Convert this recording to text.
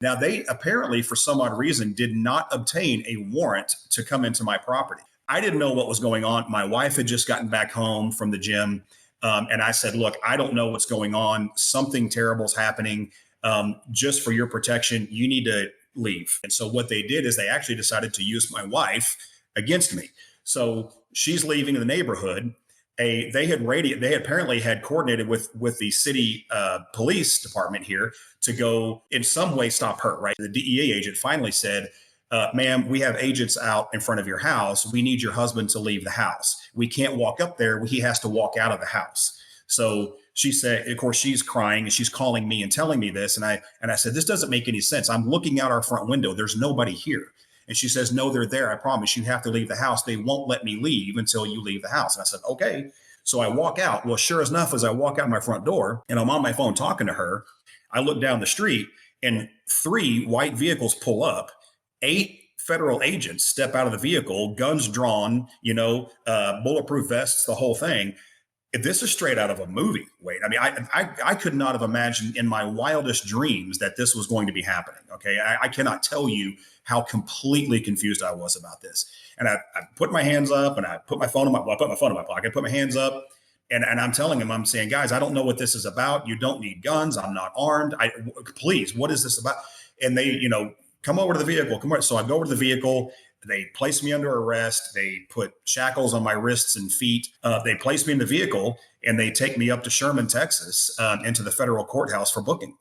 Now, they apparently, for some odd reason, did not obtain a warrant to come into my property. I didn't know what was going on. My wife had just gotten back home from the gym. And I said, look, I don't know what's going on. Something terrible's happening. Just for your protection, you need to leave. And so what they did is they actually decided to use my wife against me. So she's leaving the neighborhood. They apparently had coordinated with the city police department here to go in some way stop her. Right, the DEA agent finally said, "Ma'am, we have agents out in front of your house. We need your husband to leave the house. We can't walk up there. He has to walk out of the house." So she said, of course, she's crying and she's calling me and telling me this, and I said, "This doesn't make any sense. I'm looking out our front window. There's nobody here." And she says, "No, they're there. I promise. You have to leave the house. They won't let me leave until you leave the house." And I said, "Okay." So I walk out. Well, sure enough, as I walk out my front door and I'm on my phone talking to her, I look down the street and three white vehicles pull up. Eight federal agents step out of the vehicle, guns drawn, bulletproof vests, the whole thing. This is straight out of a movie. Wait, I mean, I could not have imagined in my wildest dreams that this was going to be happening. Okay, I cannot tell you how completely confused I was about this. And I put my hands up and I put my phone in I put my phone in my pocket, put my hands up, and I'm telling him, I'm saying, guys, I don't know what this is about. You don't need guns. I'm not armed. Please, what is this about? And they, come over to the vehicle. Come over. So I go over to the vehicle. They place me under arrest. They put shackles on my wrists and feet. They place me in the vehicle and they take me up to Sherman, Texas, into the federal courthouse for booking.